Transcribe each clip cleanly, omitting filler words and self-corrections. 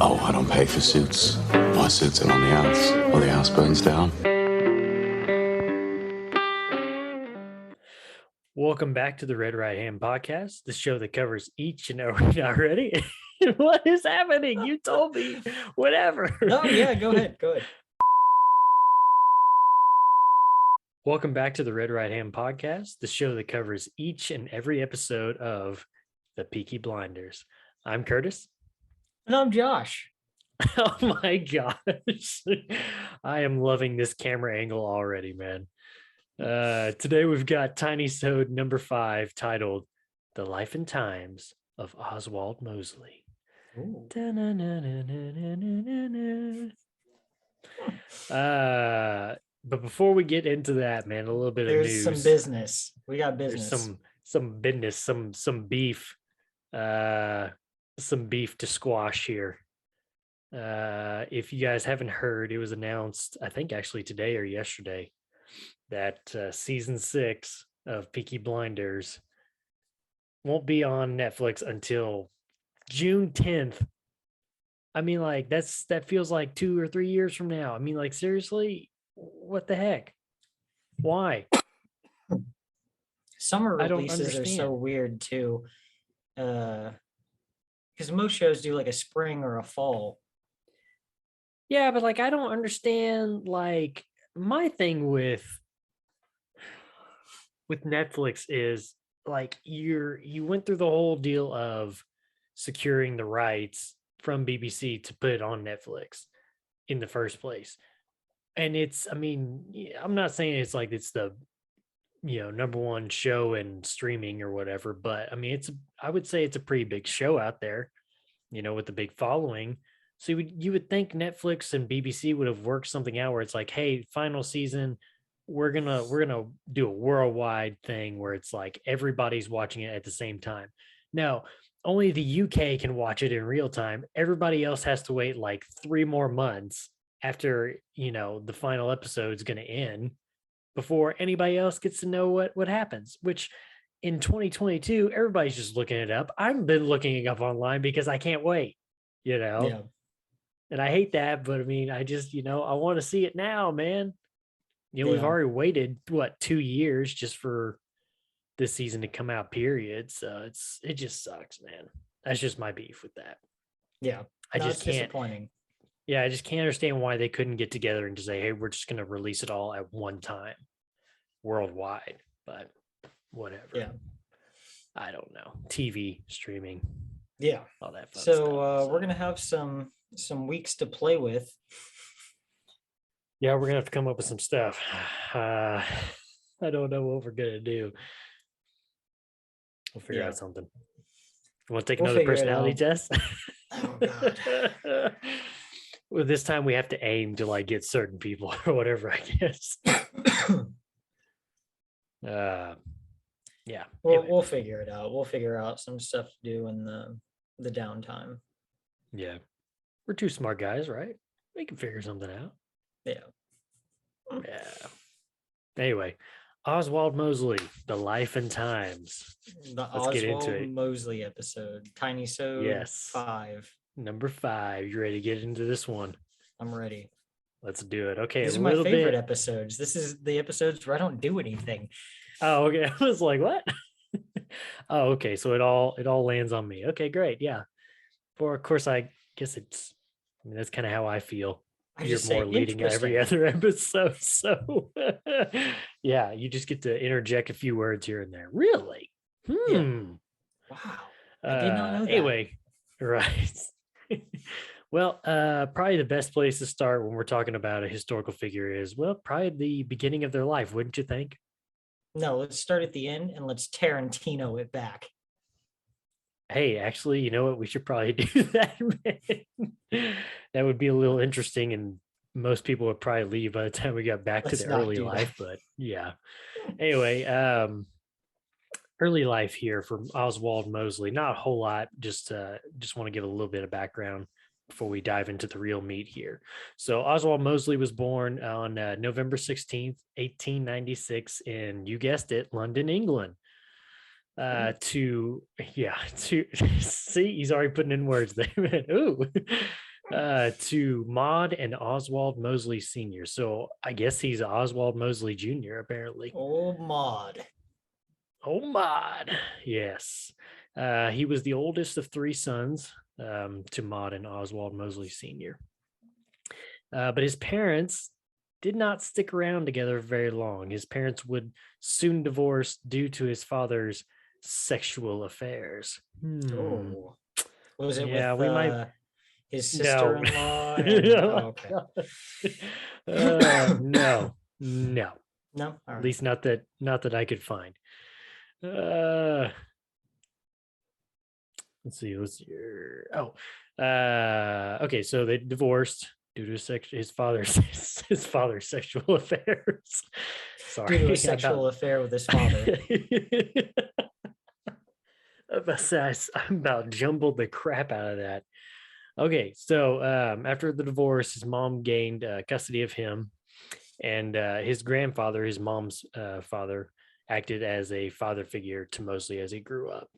Oh, I don't pay for suits. My suits are on the outs, or the house burns down. Welcome back to the Red Right Hand Podcast, the show that covers each and every not ready. What is happening? You told me. Whatever. No, yeah, go ahead. Go ahead. Welcome back to the Red Right Hand Podcast, the show that covers each and every episode of the Peaky Blinders. I'm Curtis. And I'm Josh. Oh my gosh. I am loving this camera angle already, man. Today we've got Minisode number 5 titled The Life and Times of Oswald Mosley. But before we get into that, man, a little bit of news. There's some business. We got business. There's some business, some beef, some beef to squash here. If you guys haven't heard, it was announced, I think actually today or yesterday, that season 6 of Peaky Blinders won't be on Netflix until June 10th. I mean, like, that feels like 2 or 3 years from now. I mean, like, seriously, what the heck? Why? Summer I don't releases are so understand. weird too. Because most shows do like a spring or a fall. Yeah, but like, I don't understand. Like, my thing with Netflix is like you went through the whole deal of securing the rights from BBC to put it on Netflix in the first place. And it's, I mean, I'm not saying it's like it's the number one show in streaming or whatever, but I mean I would say it's a pretty big show out there, with a big following. So you would think Netflix and BBC would have worked something out where it's like, hey, final season, we're gonna do a worldwide thing where it's like everybody's watching it at the same time. Now, only the UK can watch it in real time. Everybody else has to wait like 3 more months after the final episode's gonna end before anybody else gets to know what happens. Which in 2022, everybody's just looking it up. I've been looking it up online because I can't wait. Yeah. And I hate that, but I mean, I just, I want to see it now, man. We've Yeah. already waited 2 years just for this season to come out, period. So it just sucks, man. That's just my beef with that. Yeah. I No, just it's can't. disappointing. Yeah, I just can't understand why they couldn't get together and just say, hey, we're just going to release it all at one time worldwide. But whatever. Yeah. I don't know. TV, streaming, Yeah. all that fun So stuff. we're gonna have some weeks to play with. Yeah, we're gonna have to come up with some stuff. I don't know what we're gonna do. We'll figure out something. You want to take We'll another figure it personality out. test? Oh God. Well, this time we have to aim to like get certain people or whatever, I guess. Yeah. Anyway. We'll figure it out. We'll figure out some stuff to do in the downtime. Yeah. We're 2 smart guys, right? We can figure something out. Yeah. Yeah. Anyway, Oswald Mosley, The Life and Times. The Let's get into Oswald it. Mosley episode, Minisode Yes. 5. Number 5. You ready to get into this one? I'm ready. Let's do it. Okay, These a are my little favorite bit. episodes. This is the episodes where I don't do anything. Oh, okay. I was like, what? Oh, okay. So it all lands on me. Okay, great. Yeah. Of course, I guess that's kind of how I feel. You're just say more leading every interesting. other episode. So yeah, you just get to interject a few words here and there. Really? Wow. I did not know that. Anyway, right. Well, probably the best place to start when we're talking about a historical figure is, well, probably the beginning of their life, wouldn't you think? No, let's start at the end and let's Tarantino it back. Hey, actually, you know what? We should probably do that, man. That would be a little interesting, and most people would probably leave by the time we got back Let's to the not early do life. that. But yeah. Anyway, early life here from Oswald Mosley. Not a whole lot. Just want to give a little bit of background before we dive into the real meat here. So Oswald Mosley was born on November 16th, 1896 in, you guessed it, London, England. to see, he's already putting in words there. Ooh. To Maud and Oswald Mosley Sr. So I guess he's Oswald Mosley Jr. apparently. Old Maud. Oh, Maud. Yes. He was the oldest of three sons to Maud and Oswald Mosley Sr. But his parents did not stick around together very long. His parents would soon divorce due to his father's sexual affairs. Oh, was it Yeah, with we might. his No. sister-in-law? And, oh, okay. No. No, all At right. least not that I could find. Let's see. Okay. So they divorced due to his father's sexual affairs. Sorry, Due to a sexual affair with his father. I about jumbled the crap out of that. Okay, so after the divorce, his mom gained custody of him, and his grandfather, his mom's father, acted as a father figure to Mosley as he grew up.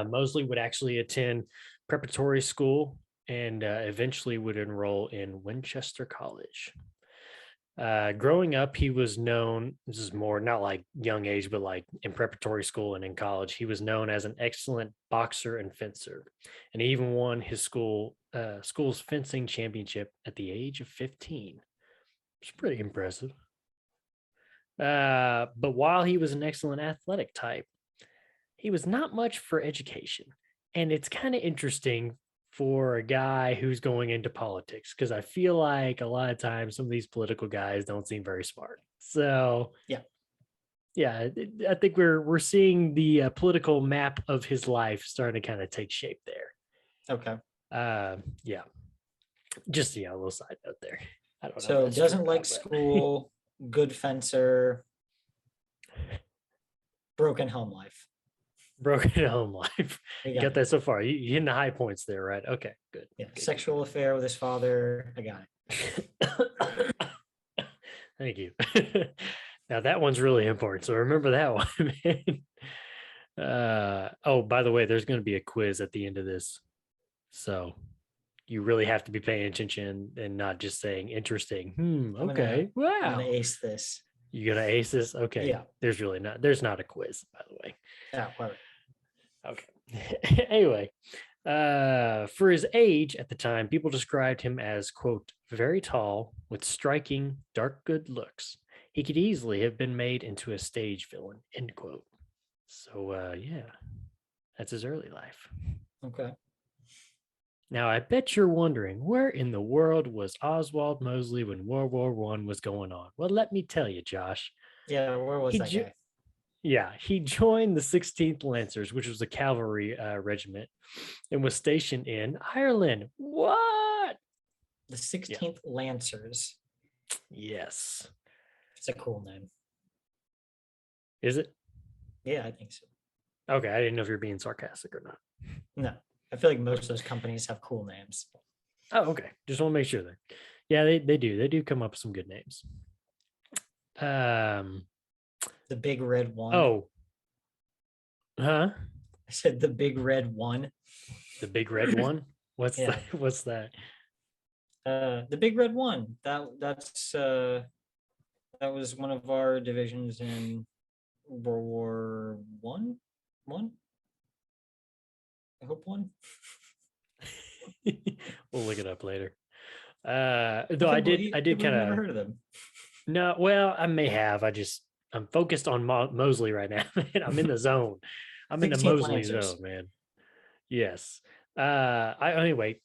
Mosley would actually attend preparatory school and eventually would enroll in Winchester College. Growing up, he was known, this is more not like young age, but like in preparatory school and in college, he was known as an excellent boxer and fencer. And he even won his school's fencing championship at the age of 15. It's pretty impressive. But while he was an excellent athletic type, he was not much for education. And it's kind of interesting for a guy who's going into politics, because I feel like a lot of times some of these political guys don't seem very smart. So yeah, I think we're seeing the political map of his life starting to kind of take shape there. Okay. Yeah, just a little side note there. I don't know. So doesn't like school, good fencer, broken home life. Broken home life. You got that so far. You hitting the high points there, right? Okay, good. Yeah, good. Sexual affair with his father. I got it. Thank you. Now that one's really important. So remember that one, man. Oh, by the way, there's going to be a quiz at the end of this. So you really have to be paying attention and not just saying interesting. Okay. I'm Wow. gonna ace this. You're gonna ace this? Okay. Yeah. There's not a quiz, by the way. Yeah, well, Okay. Anyway, for his age at the time, people described him as, quote, very tall with striking, dark, good looks. He could easily have been made into a stage villain, end quote. So, yeah, that's his early life. okay. Now, I bet you're wondering, where in the world was Oswald Mosley when World War I was going on? Well, let me tell you, Josh. Yeah, where was that guy? Yeah, he joined the 16th Lancers, which was a cavalry regiment, and was stationed in Ireland. What? The 16th Lancers. Yes. It's a cool name. Is it? Yeah, I think so. Okay, I didn't know if you're being sarcastic or not. No, I feel like most of those companies have cool names. Oh, okay. Just want to make sure that. Yeah, they do. They do come up with some good names. The Big Red One. Oh. Huh? I said the Big Red One. The Big Red One? What's Yeah. that? What's that? The Big Red One. That was one of our divisions in World War One. I hope one. We'll look it up later. Though I did kind of never heard of them. No, well, I may have. I'm focused on Mosley right now. I'm in the zone. I'm in the 16th Mosley Lancers. zone, man. Yes. Anyway,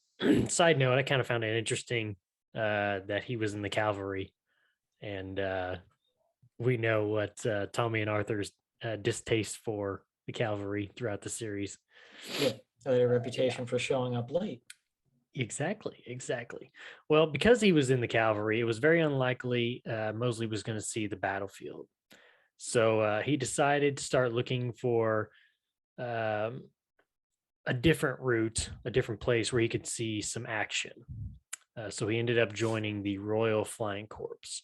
side note, I kind of found it interesting that he was in the cavalry, and we know what Tommy and Arthur's distaste for the cavalry throughout the series. Yeah, they had a reputation for showing up late. Exactly. Well, because he was in the cavalry, it was very unlikely Mosley was going to see the battlefield. So he decided to start looking for a different route, a different place where he could see some action. So he ended up joining the Royal Flying Corps.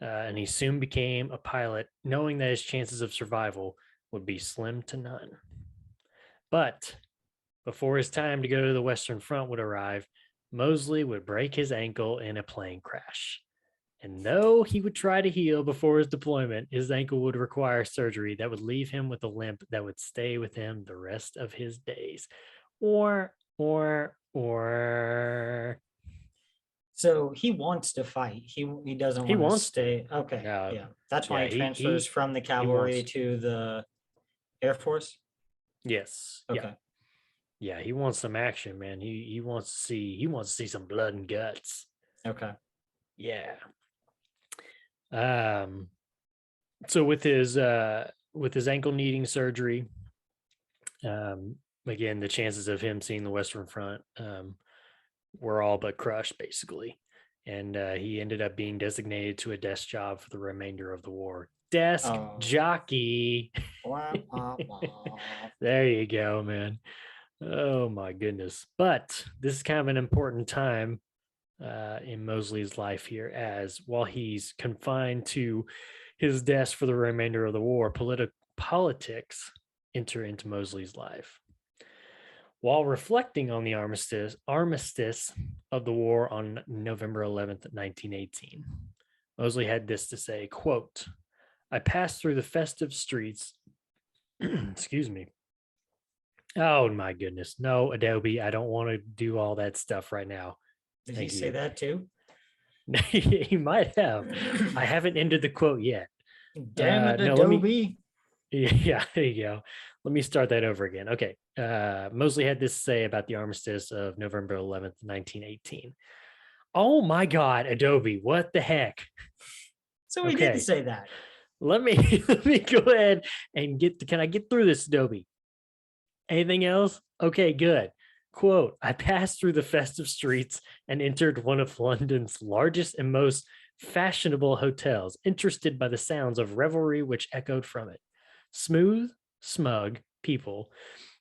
And he soon became a pilot, knowing that his chances of survival would be slim to none. But before his time to go to the Western Front would arrive, Mosley would break his ankle in a plane crash. And though he would try to heal before his deployment, his ankle would require surgery that would leave him with a limp that would stay with him the rest of his days. Or. So he wants to fight. He doesn't He want to wants to. stay. Okay. No, Yeah. That's why yeah, he transfers from the cavalry wants to the Air Force. Yes. Okay. Yeah, he wants some action, man. He wants to see some blood and guts. Okay. Yeah. So with his ankle needing surgery, again, the chances of him seeing the Western Front were all but crushed, basically. And he ended up being designated to a desk job for the remainder of the war. Desk jockey. Wah, wah, wah. There you go, man. Oh my goodness. But this is kind of an important time in Mosley's life here, as while he's confined to his desk for the remainder of the war, politics enter into Mosley's life. While reflecting on the armistice of the war on November 11th, 1918, Mosley had this to say, quote, "I passed through the festive streets." Excuse me. Oh my goodness. No, Adobe, I don't want to do all that stuff right now. Did Thank he say you. that too? He might have. I haven't ended the quote yet. Damn it, no, Adobe. Yeah, there you go. Let me start that over again. Okay. Mosley had this to say about the armistice of November 11th, 1918. Oh my God, Adobe, what the heck? So he didn't say that. Let me go ahead and can I get through this, Adobe? Anything else? Okay, good. Quote, "I passed through the festive streets and entered one of London's largest and most fashionable hotels, interested by the sounds of revelry which echoed from it. Smooth, smug people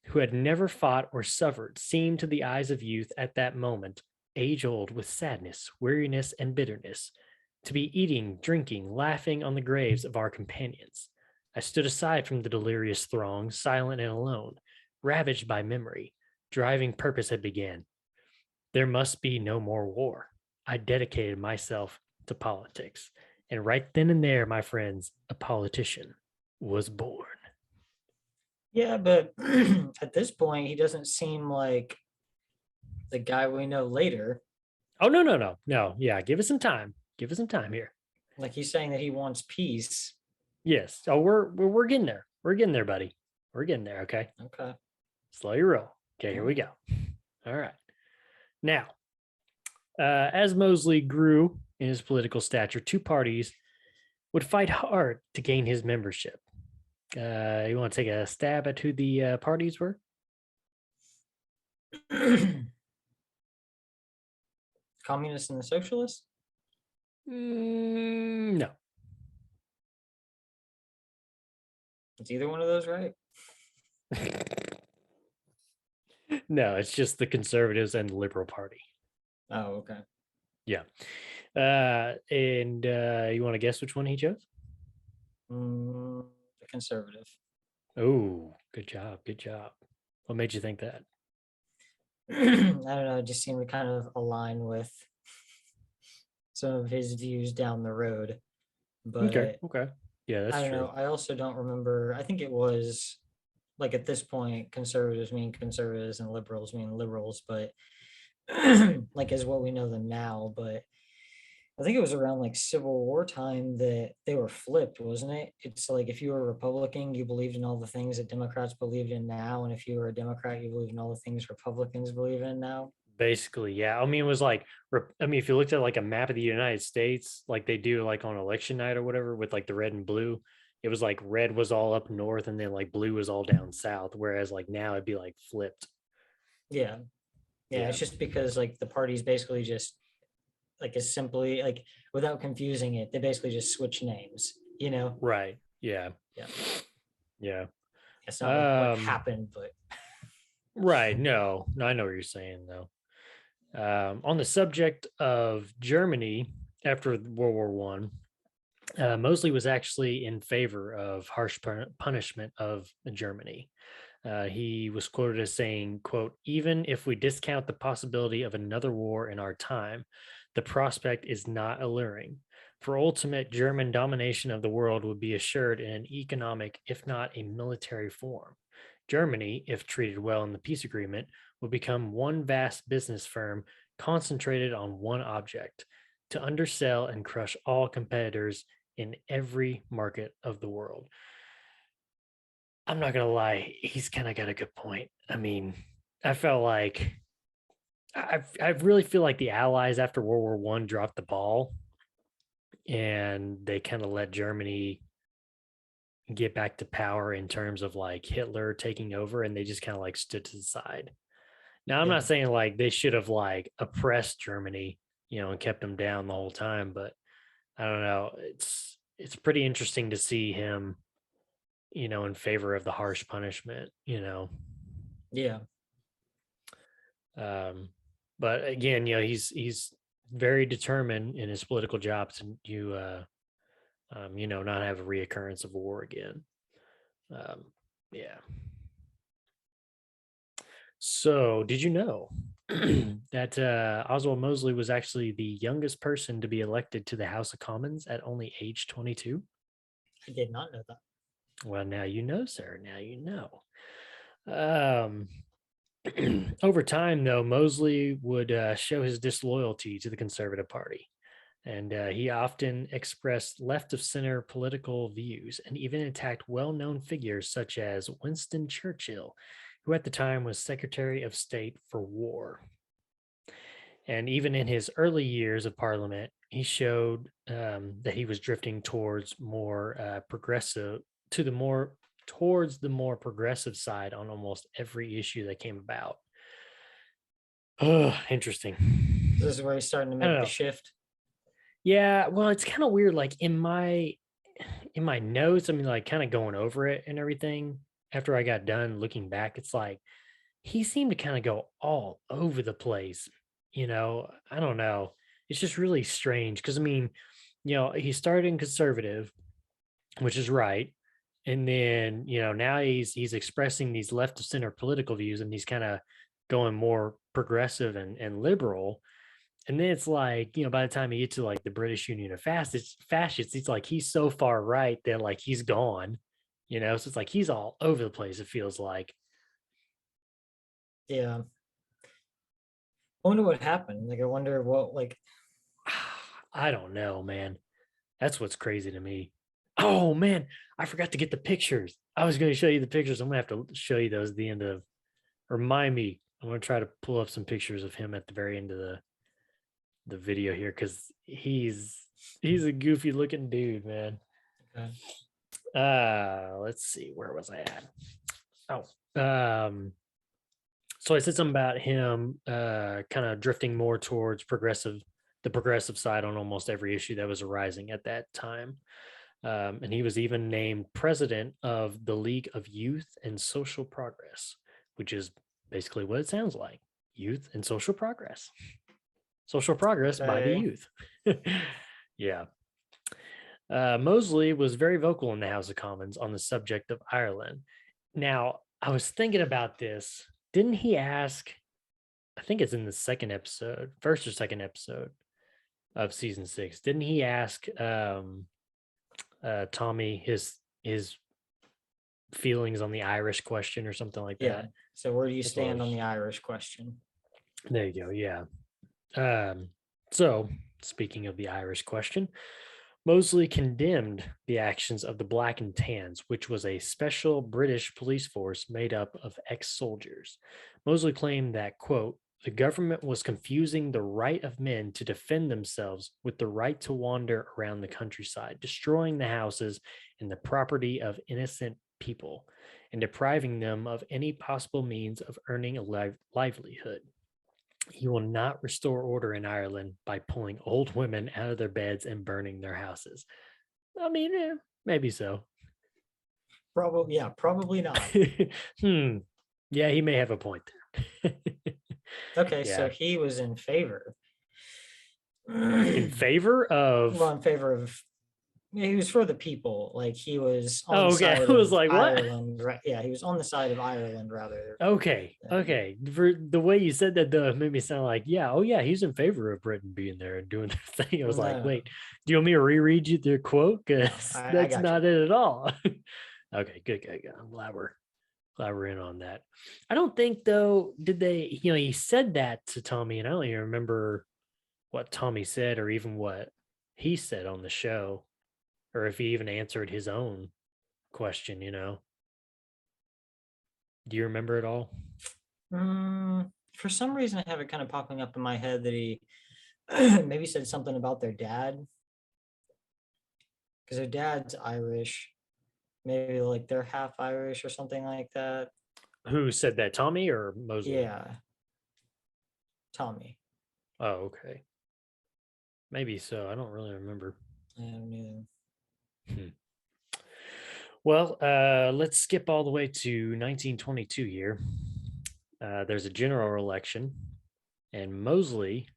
who had never fought or suffered seemed to the eyes of youth at that moment, age-old with sadness, weariness, and bitterness, to be eating, drinking, laughing on the graves of our companions. I stood aside from the delirious throng, silent and alone, ravaged by memory. Driving purpose had begun. There must be no more war. I dedicated myself to politics. And right then and there, my friends, a politician was born." Yeah, but at this point, he doesn't seem like the guy we know later. Oh, no. Yeah, give us some time. Give us some time here. Like he's saying that he wants peace. Yes. Oh, we're getting there. We're getting there, buddy. We're getting there. Okay. Okay. Slow your roll. Okay, here we go. All right. Now, as Mosley grew in his political stature, two parties would fight hard to gain his membership. You want to take a stab at who the parties were? Communists and the socialists? No. Is either one of those right? No, it's just the conservatives and the Liberal Party. Oh, okay. Yeah. And you want to guess which one he chose? The conservative. Oh, good job. Good job. What made you think that? I don't know. It just seemed to kind of align with some of his views down the road. But Okay. Yeah, that's I don't true. know. I also don't remember. I think it was like at this point, conservatives mean conservatives and liberals mean liberals, but like as what we know them now. But I think it was around like Civil War time that they were flipped, wasn't it? It's like if you were a Republican, you believed in all the things that Democrats believed in now. And if you were a Democrat, you believed in all the things Republicans believe in now. Basically, yeah. I mean, it was like, if you looked at like a map of the United States, like they do like on election night or whatever with like the red and blue, it was like red was all up north and then like blue was all down south. Whereas like now it'd be like flipped. Yeah. It's just because like the parties basically just like is simply like without confusing it, they basically just switch names, you know? Right. Yeah. It's not like what happened, but right. No, I know what you're saying though. On the subject of Germany after World War I, Mosley was actually in favor of harsh punishment of Germany. He was quoted as saying, quote, "Even if we discount the possibility of another war in our time, the prospect is not alluring. For ultimate German domination of the world would be assured in an economic, if not a military form. Germany, if treated well in the peace agreement, will become one vast business firm concentrated on one object, to undersell and crush all competitors in every market of the world." I'm not gonna lie, he's kind of got a good point. I mean, I felt like I really feel like the Allies after World War One dropped the ball, and they kind of let Germany get back to power in terms of like Hitler taking over, and they just kind of like stood to the side. Now, I'm Yeah. not saying like they should have like oppressed Germany, and kept them down the whole time, but I don't know. It's pretty interesting to see him, in favor of the harsh punishment. Yeah. Um, but again, he's very determined in his political job to not have a reoccurrence of war again. Um, yeah. So, did you know that Oswald Mosley was actually the youngest person to be elected to the House of Commons at only age 22? I did not know that. Well, now you know, sir. Now you know. Um, over time, though, Mosley would show his disloyalty to the Conservative Party, and he often expressed left of center political views and even attacked well known figures such as Winston Churchill, who at the time was Secretary of State for War. And even in his early years of Parliament, he showed that he was drifting towards more progressive to the more towards the more progressive side on almost every issue that came about. Oh, interesting. This is where he's starting to I don't make the know. shift. Yeah, well, it's kind of weird. Like in my notes, I mean, like kind of going over it and everything. After I got done looking back, it's like he seemed to kind of go all over the place. I don't know. It's just really strange because I mean, he started in conservative, which is right, and then now he's expressing these left of center political views, and he's kind of going more progressive and liberal. And then it's like, by the time you get to like the British Union of fascists, it's like he's so far right that like he's gone. So it's like he's all over the place, it feels like. Yeah. I wonder what happened. Like, I wonder what, like, I don't know, man. That's what's crazy to me. Oh man, I forgot to get the pictures. I was going to show you the pictures. I'm gonna have to show you those at the end of. Remind me. I'm gonna try to pull up some pictures of him at the very end of the video here because he's a goofy looking dude, man. okay. Let's see, where was I at? So I said something about him kind of drifting more towards the progressive side on almost every issue that was arising at that time. And he was even named president of the League of Youth and Social Progress, which is basically what it sounds like: youth and social progress. Social progress by the Okay. youth. Yeah. Mosley was very vocal in the House of Commons on the subject of Ireland. Now, I was thinking about this. Didn't he ask? I think it's in the first or second episode of season 6. Didn't he ask Tommy his feelings on the Irish question or something like Yeah. that? So where do you That's what I stand on was- the Irish question? There you go. Yeah. So speaking of the Irish question, Mosley condemned the actions of the Black and Tans, which was a special British police force made up of ex-soldiers. Mosley claimed that, quote, "the government was confusing the right of men to defend themselves with the right to wander around the countryside, destroying the houses and the property of innocent people, and depriving them of any possible means of earning a livelihood. You will not restore order in Ireland by pulling old women out of their beds and burning their houses." I mean, maybe so. Probably not. Yeah, he may have a point there. Okay, Yeah. so he was in favor. In favor of Well, in favor of he was for the people. Like he was on Oh, the okay. side I was of like, what? Ireland. Right? Yeah, he was on the side of Ireland rather. Okay. than- Okay. For the way you said that, though, it made me sound like, yeah, oh, yeah, he's in favor of Britain being there and doing their thing. I was like, No, wait, do you want me to reread you the quote? no, Because I that's got you. not it at all. Okay, good. I'm glad we're in on that. I don't think, though, did they, he said that to Tommy, and I don't even remember what Tommy said or even what he said on the show, or if he even answered his own question. Do you remember it all? For some reason, I have it kind of popping up in my head that he maybe said something about their dad, because their dad's Irish. Maybe like they're half Irish or something like that. Who said that, Tommy or Mosley? Yeah, Tommy. Oh, okay. Maybe so. I don't really remember. I don't know. Well, let's skip all the way to 1922 here. There's a general election, and Mosley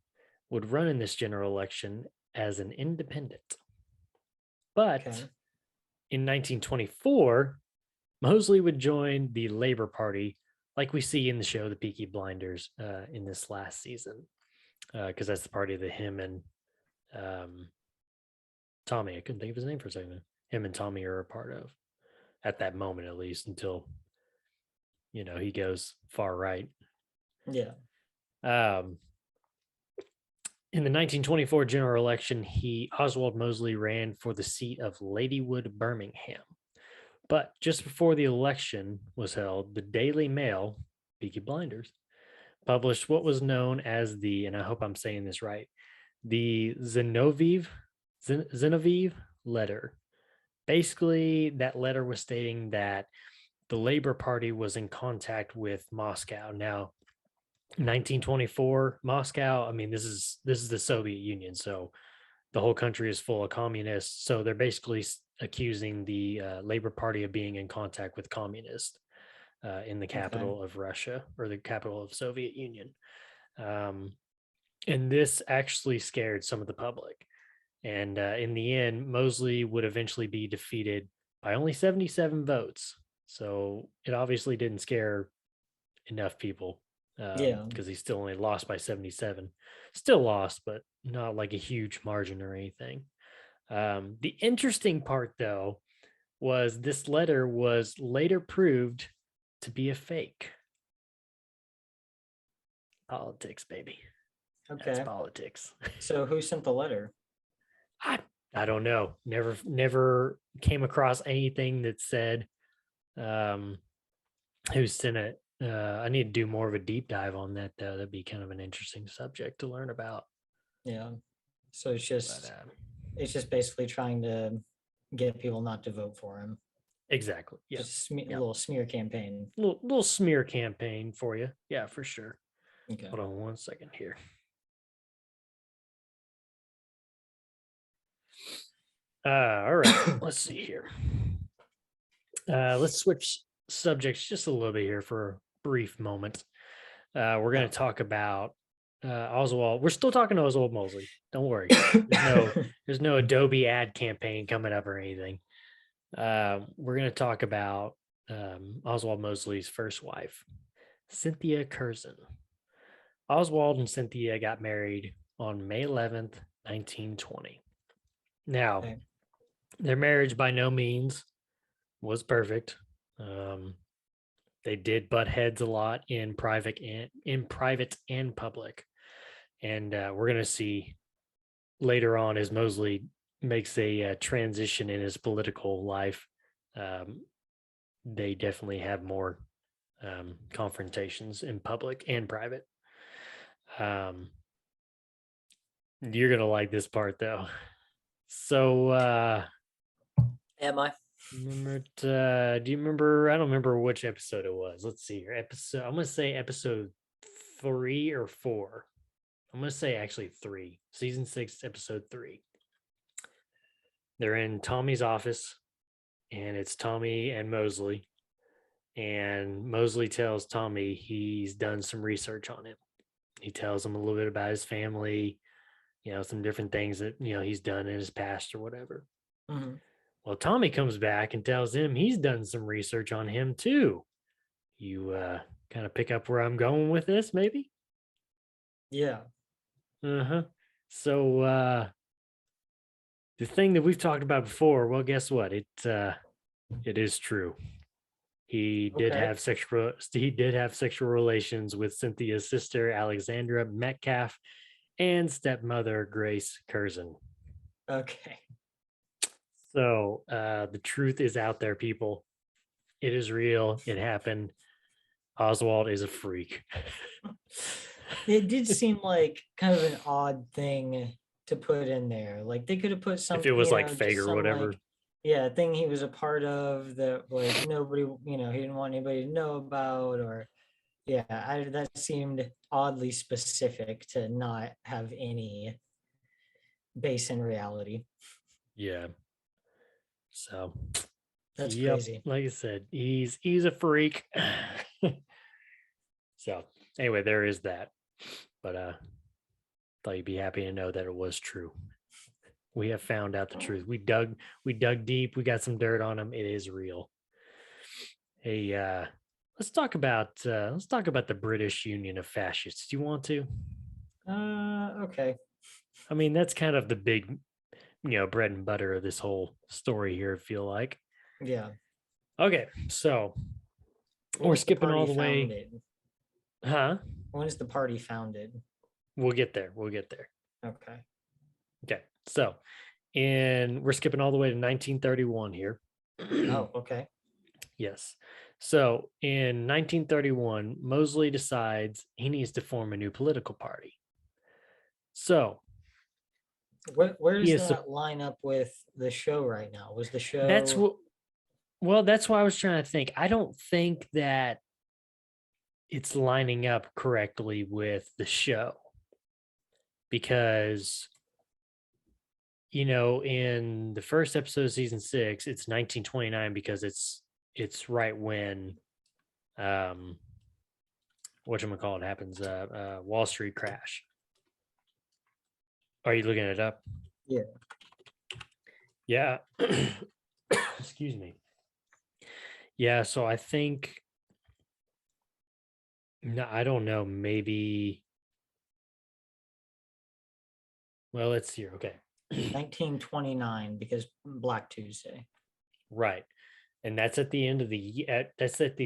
would run in this general election as an independent. But Okay. in 1924, Mosley would join the Labor Party, like we see in the show The Peaky Blinders in this last season, because that's the party that him and Tommy, I couldn't think of his name for a second, him and Tommy are a part of at that moment, at least until, he goes far right. Yeah. In the 1924 general election, Oswald Mosley ran for the seat of Ladywood, Birmingham. But just before the election was held, the Daily Mail, Peaky Blinders, published what was known as and I hope I'm saying this right, the Zinoviev letter. Basically, that letter was stating that the Labor Party was in contact with Moscow. Now, 1924 Moscow, I mean, this is the Soviet Union, so the whole country is full of communists. So they're basically accusing the Labor Party of being in contact with communists in the capital of Russia, or the capital of Soviet Union. And this actually scared some of the public. And in the end, Mosley would eventually be defeated by only 77 votes. So it obviously didn't scare enough people. Yeah. Because he still only lost by 77. Still lost, but not like a huge margin or anything. The interesting part, though, was this letter was later proved to be a fake. Politics, baby. Okay. That's politics. So who sent the letter? I don't know. Never came across anything that said who sent it. I need to do more of a deep dive on that, though. That'd be kind of an interesting subject to learn about. Yeah. So it's just basically trying to get people not to vote for him. Exactly. Yeah. Just a little smear campaign. Little smear campaign for you. Yeah, for sure. Okay. Hold on one second here. All right. Let's see here. Let's switch subjects just a little bit here for a brief moment. We're going to talk about Oswald. We're still talking to Oswald Mosley. Don't worry. There's no Adobe ad campaign coming up or anything. We're going to talk about Oswald Mosley's first wife, Cynthia Curzon. Oswald and Cynthia got married on May 11th, 1920. Now, their marriage by no means was perfect. They did butt heads a lot in private and public. And we're going to see later on as Mosley makes a transition in his political life. They definitely have more confrontations in public and private. You're going to like this part, though. So, am I? do you remember? I don't remember which episode it was. Let's see here. I'm going to say episode 3 or 4. I'm going to say actually 3. Season 6, episode 3. They're in Tommy's office, and it's Tommy and Mosley. And Mosley tells Tommy he's done some research on him. He tells him a little bit about his family, some different things that, he's done in his past or whatever. Mhm. Well, Tommy comes back and tells him he's done some research on him too. You kind of pick up where I'm going with this, maybe? Yeah. Uh-huh. So the thing that we've talked about before, well, guess what? It is true. He did Okay. have sexual relations with Cynthia's sister, Alexandra Metcalf, and stepmother, Grace Curzon. Okay. So the truth is out there, people. It is real. It happened. Oswald is a freak. It did seem like kind of an odd thing to put in there. Like they could have put If some, it was you like know, fake just or some whatever. like, yeah, thing he was a part of that like nobody, you know, he didn't want anybody to know about, or yeah, that seemed oddly specific to not have any base in reality. Yeah. So That's yep, crazy. like I said, he's a freak. So anyway, there is that. But thought you'd be happy to know that it was true. We have found out the truth. We dug deep, we got some dirt on him. It is real. Hey, let's talk about the British Union of Fascists. Do you want to? Okay. I mean, that's kind of the big, bread and butter of this whole story here, I feel like. Yeah. Okay, so When we're is the skipping all party the way. founded? Huh? When is the party founded? We'll get there. Okay. Okay. So, and we're skipping all the way to 1931 here. Oh, okay. Yes. So, in 1931, Mosley decides he needs to form a new political party. So, Where he does is that line up with the show right now? Was the that's show what well, that's why I was trying to think. I don't think that it's lining up correctly with the show because in the first episode of season 6, it's 1929 because it's right when whatchamacallit happens, Wall Street crash. Are you looking it up? Yeah. Yeah. Excuse me. Yeah, so I think no, I don't know, maybe well, let's see here. Okay. 1929 because Black Tuesday. Right. And that's at the end of that's at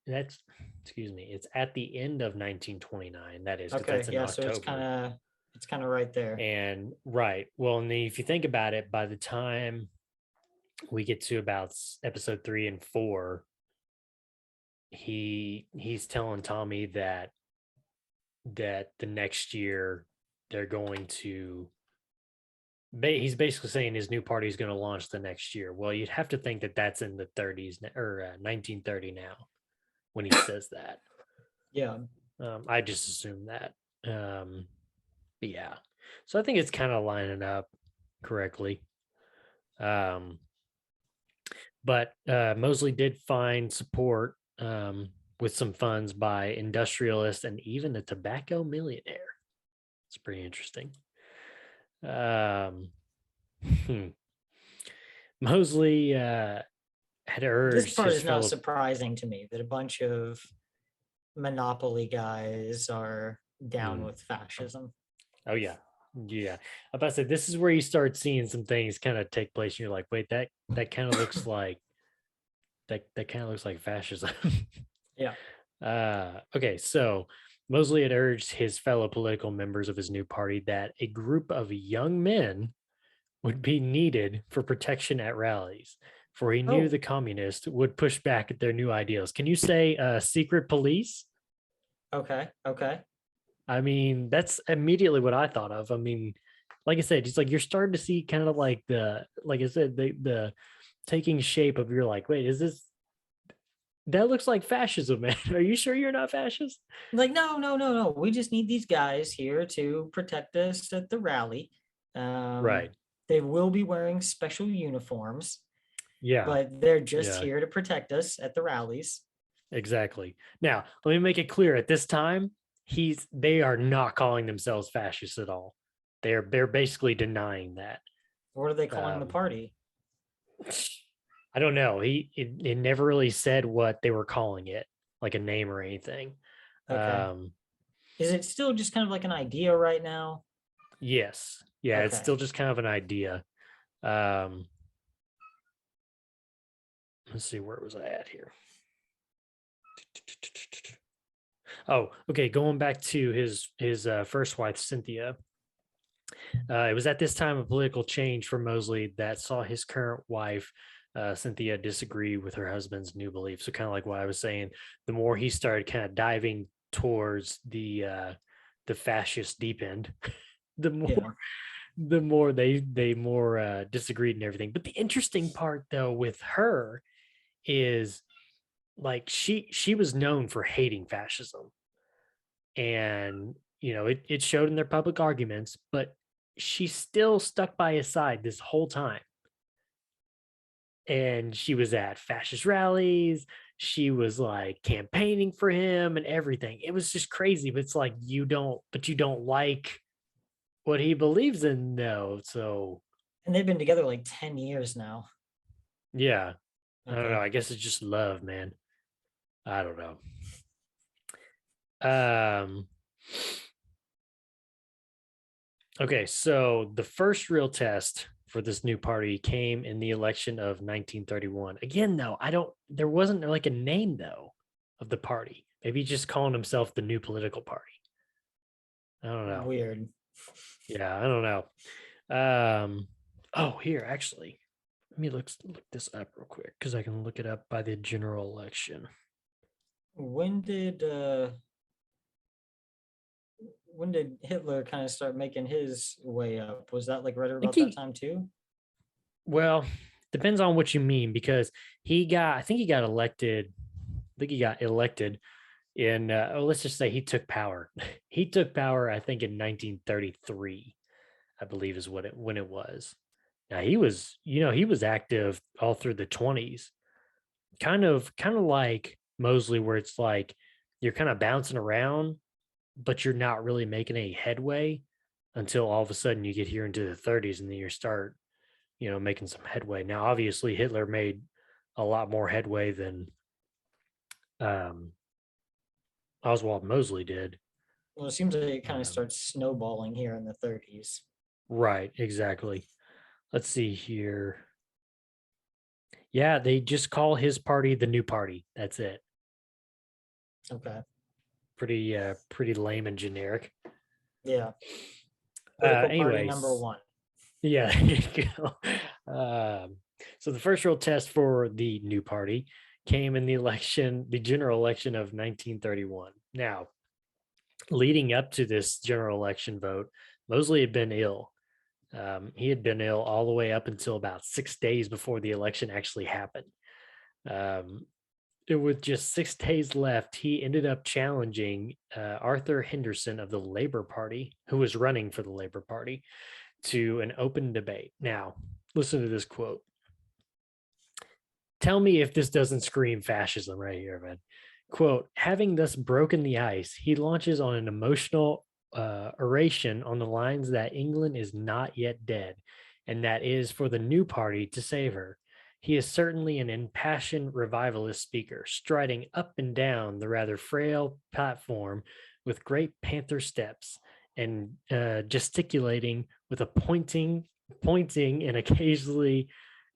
that's excuse me, it's at the end of 1929. That is because Okay, that's in yeah, so October. it's kind of right there. And right. Well, and then if you think about it, by the time we get to about episode 3 and 4, he's telling Tommy that the next year they're going to he's basically saying his new party is going to launch the next year. Well, you'd have to think that that's in the 30s or 1930 now when he says that. Yeah. I just assume that. But yeah. So I think it's kind of lining up correctly. But Mosley did find support with some funds by industrialists and even a tobacco millionaire. It's pretty interesting. Mosley had urged This part his is not fellow. surprising to me that a bunch of monopoly guys are down Mm. with fascism. Oh yeah, yeah. I'm about to say this is where you start seeing some things kind of take place, and you're like, wait, that kind of looks like that kind of looks like fascism. Yeah. Okay, so Mosley had urged his fellow political members of his new party that a group of young men would be needed for protection at rallies, for he knew Oh. the communists would push back at their new ideals. Can you say secret police? Okay. Okay. I mean, that's immediately what I thought of. I mean, like I said, it's like you're starting to see kind of like like I said, the taking shape of you're like, wait, is this that looks like fascism, man? Are you sure you're not fascist? Like, no. We just need these guys here to protect us at the rally. Right. They will be wearing special uniforms, Yeah. but they're just Yeah. here to protect us at the rallies. Exactly. Now, let me make it clear at this time, they are not calling themselves fascists at all. They're basically denying that. What are they calling the party? I don't know. It never really said what they were calling it, like a name or anything. Okay. Um, Is it still just kind of like an idea right now? yes, yeah, it's Okay. still just kind of an idea. Um, let's see, where was I at here? Oh, okay. Going back to his first wife, Cynthia. It was at this time of political change for Mosley that saw his current wife, Cynthia, disagree with her husband's new beliefs. So kind of like what I was saying, the more he started kind of diving towards the fascist deep end, the more Yeah. the more they more disagreed and everything. But the interesting part though with her is like she was known for hating fascism, and it showed in their public arguments, but she still stuck by his side this whole time. And she was at fascist rallies, she was like campaigning for him and everything. It was just crazy, but it's like you don't like what he believes in though. So And they've been together like 10 years now. yeah, I don't know, Okay. I guess it's just love, man. I don't know. um Okay, so the first real test for this new party came in the election of 1931. Again, though, there wasn't like a name though of the party. Maybe just calling himself the new political party. I don't know. Weird. Yeah, I don't know. Um, oh, here actually, let me look this up real quick because I can look it up by the general election. When did Hitler kind of start making his way up? Was that like right I think about that he, time too? well, depends on what you mean because I think he got elected. I think he got elected in let's just say he took power. He took power, I think, in 1933, I believe is when it was. Now he was active all through the 20s, kind of like Mosley, where it's like you're kind of bouncing around, but you're not really making any headway until all of a sudden you get here into the 30s and then you start, making some headway. Now, obviously, Hitler made a lot more headway than um, Oswald Mosley did. Well, it seems like it kind of Um, starts snowballing here in the 30s. right, exactly. Let's see here. Yeah, they just call his party the New Party. That's it. Okay. Pretty lame and generic. Yeah. Political party number Anyways, one. yeah, there you go. So the first real test for the new party came in the general election of 1931. Now, leading up to this general election vote, Mosley had been ill. He had been ill all the way up until about 6 days before the election actually happened. Um, with just 6 days left, he ended up challenging Arthur Henderson of the Labor Party, who was running for the Labor Party, to an open debate. Now, listen to this quote. Tell me if this doesn't scream fascism right here, man. Quote, having thus broken the ice, he launches on an emotional oration on the lines that England is not yet dead, and that is for the new party to save her. He is certainly an impassioned revivalist speaker, striding up and down the rather frail platform with great panther steps and gesticulating with a pointing, and occasionally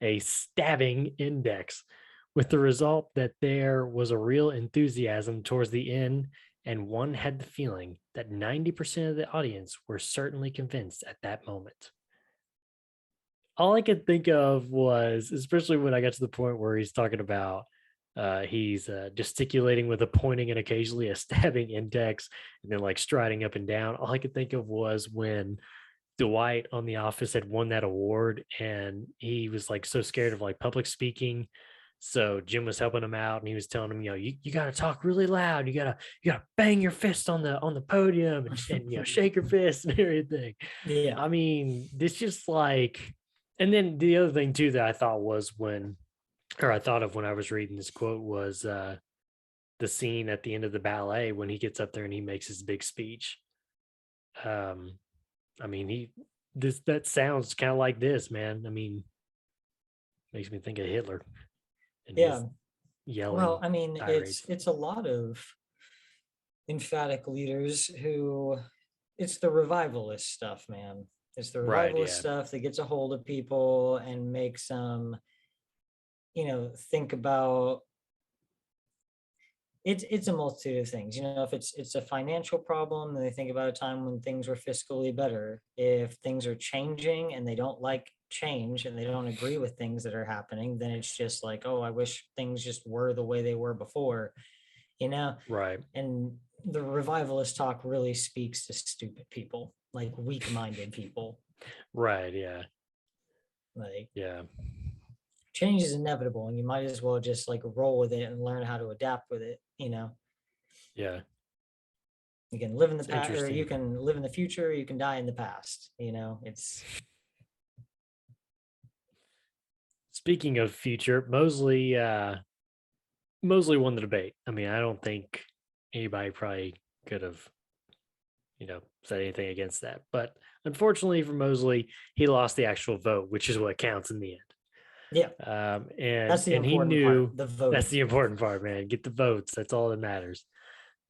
a stabbing index, with the result that there was a real enthusiasm towards the end, and one had the feeling that 90% of the audience were certainly convinced at that moment. All I could think of was, especially when I got to the point where he's talking about he's gesticulating with a pointing and occasionally a stabbing index, and then like striding up and down. All I could think of was when Dwight on The Office had won that award, and he was like so scared of like public speaking. So Jim was helping him out, and he was telling him, you got to talk really loud. You gotta bang your fist on the podium, and shake your fist and everything. Yeah. I mean, this just like, and then the other thing too that I thought was I thought of when I was reading this quote was the scene at the end of the ballet when he gets up there and he makes his big speech. Um, I mean, that sounds kind of like this, man. I mean, Makes me think of Hitler and Yeah. his yelling. Well, I mean, tirades. it's a lot of emphatic leaders who it's the revivalist stuff, man. It's the Right, revivalist yeah. stuff that gets a hold of people and makes them, think about it's a multitude of things. If it's a financial problem, then they think about a time when things were fiscally better. If things are changing and they don't like change and they don't agree with things that are happening, then it's just like, oh, I wish things just were the way they were before, you know? Right. And the revivalist talk really speaks to stupid people, like weak-minded people. Right, yeah. Like Yeah. change is inevitable and you might as well just like roll with it and learn how to adapt with it. Yeah. You can live in the It's past, or you interesting. can live in the future, or you can die in the past. It's Speaking of future, Mosley won the debate. I mean, I don't think anybody probably could have, said anything against that. But unfortunately for Mosley, he lost the actual vote, which is what counts in the end. yeah, And that's the he important knew part. The that's voting. the important part, man. Get the votes. That's all that matters.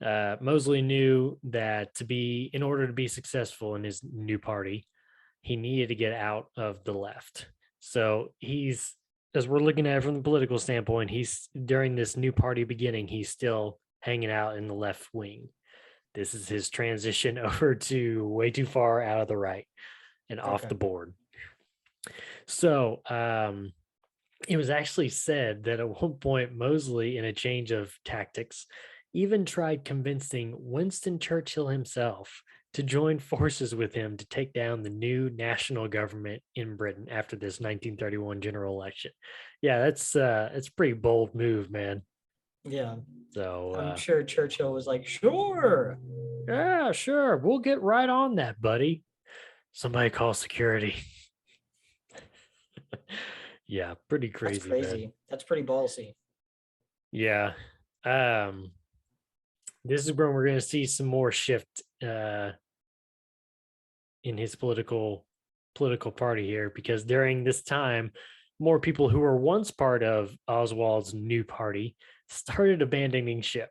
Mosley knew that in order to be successful in his new party, he needed to get out of the left. So as we're looking at it from the political standpoint, he's during this new party beginning, he's still hanging out in the left wing. This is his transition over to way too far out of the right and off Okay. the board. So it was actually said that at one point, Mosley, in a change of tactics, even tried convincing Winston Churchill himself to join forces with him to take down the new national government in Britain after this 1931 general election. Yeah, that's a pretty bold move, man. Yeah, So I'm sure Churchill was like, sure. yeah, sure, we'll get right on that, buddy. Somebody call security. Yeah, pretty That's crazy, man. crazy. That's pretty ballsy. Yeah. This is where we're going to see some more shift in his political party here, because during this time, more people who were once part of Oswald's new party started abandoning ship.